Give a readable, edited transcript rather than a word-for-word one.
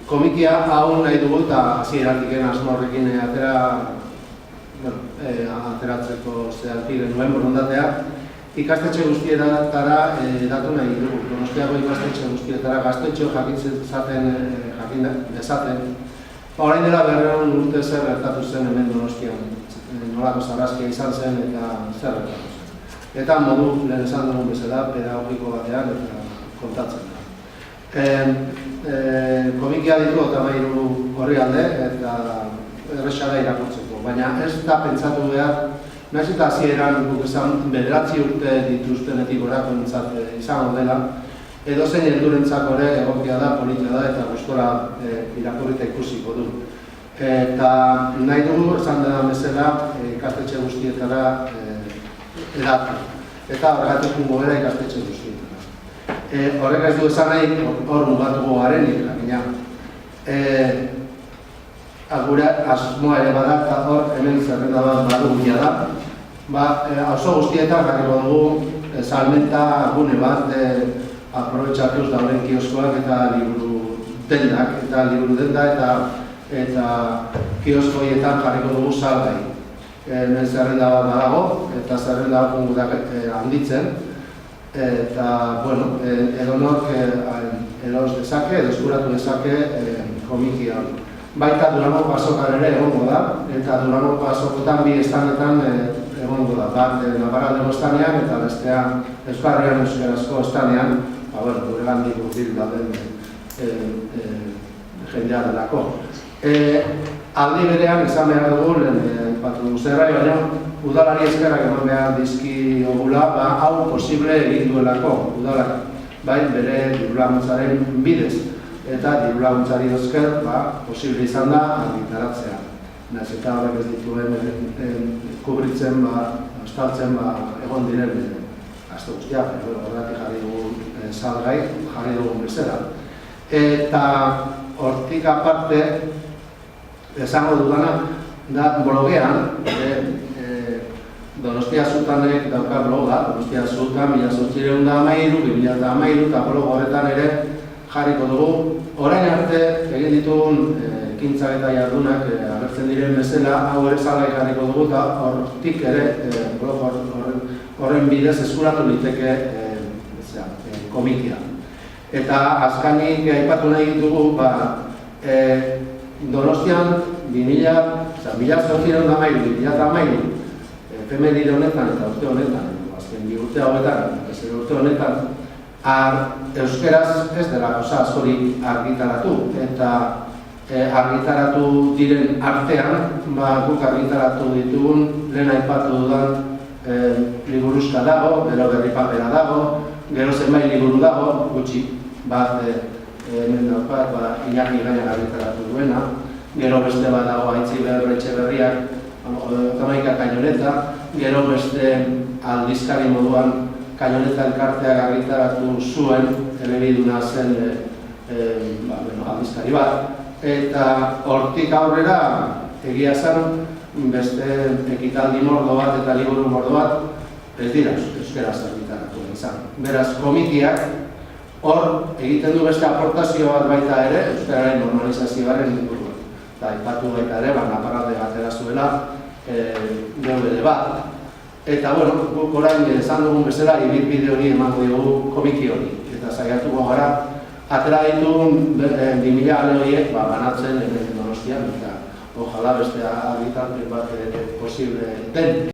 Komikia hau nahi dugu eta hasieratik asmo horrekin ateratzeko zehaltiren nuen borondatea. Ikastetxe guztietara datu nahi dugu. Donostiako ikastetxe guztietara gaztetxo jakin dezaten. Orain dela 200 urte zer gertatu zen hemen Donostian. Nolako sarraskia izan zen eta zer gertatu zen. Eta modu lehen esan dugun bezala pedagogiko batean eta kontatzen da. Komikia ditu 13 orrialde eta erresa da irakurtzeko, baina ez da pentsatu behar, nahiz eta hasieran guk esan 9 urte dituztenetik gorako izango dela, edozein heldurentzako ere egokia da, politia da eta gustora irakurrita ikusiko du. Eta nahi dugu, esan da bezala, ikastetxe guztietara edatu. Eta horregatik gara ikastetxe guztietara. Horrek ez du esan nahi hor mugatuko garenik, baina gure asmoa ere bada eta hor hemen zerrenda bat badugia da. Auzo guztietan jarriko dugu salmenta gune bat aprobetxatuz dauden kioskoak eta liburu denda eta kioskoietan jarriko dugu salgai. Hemen zerrenda bat badago eta zerrenda bat handitzen. Eta, bueno, edonork eros dezake, edo eskuratu dezake komikia. Baita Durangoko azokan ere egongo da, eta Durangoko azokotan bi estanetan egongo da. Bat Navarraldeko estanean eta bestea Euskal Herrian euskarazko estanean, gure gandik urtil dauden jendea delako. Aldi berean, esan behar dugu, batu zerrai, baina udalari eskerrak eman behar dizkiogula, hau posible egin duelako udalak, bere dirulaguntzaren bidez. Eta dirulaguntzari esker posible izan da argitaratzea. Nahiz eta horrek ez dituen kubritzen, estaltzen egon diren aste guztiak, horretik jarri dugun salgai, jarri dugun bezala. Eta hortik aparte, esango dudana, da blogean, Donostia Zutanek dauka bloga, Donostia Zutan, 1813-2013 eta blog horretan ere jarriko dugu. Orain arte egin ditugun ekintzak eta jardunak agertzen diren bezala, hau ere salgai jarriko dugu eta hortik ere blog horren bidez eskuratu liteke komikia. Eta azkanik aipatu nahi ditugu, Donostian 2013-2013 efemeride honetan eta urte honetan, azken bi urte hauetan, urte honetan, euskeraz ez dela gauza askorik argitaratu, eta argitaratu diren artean, guk argitaratu ditugun, lehen aipatu dudan liburuzka dago, gero berri papera dago, gero zenbait liburu dago, gutxi, bat hemen daukat, Iñaki Gaian argitaratu duena, gero beste bat dago Aitziber Etxeberriak, Tamaika Kainoleta, gero beste aldizkari moduan Kainoleta elkarteak argitaratu zuen, elebiduna zen aldizkari bat, eta hortik aurrera egia zen beste ekitaldi mordo bat eta liburu mordo bat ez dira euskeraz argitaratu izan. Beraz, komikiak hor egiten du beste aportazio bat baita ere, euskararen normalizazioaren inguruan. Eta aipatu baita ere, Naparralde batera zuela DVD bat. Eta, guk orain esan dugun bezala, ibilbide hori emango dugu komiki hori. Eta saiatuko gara, atera ditugun 2000 ale horiek banatzen hemen Donostian, eta ojala beste argitarpen bat posible den.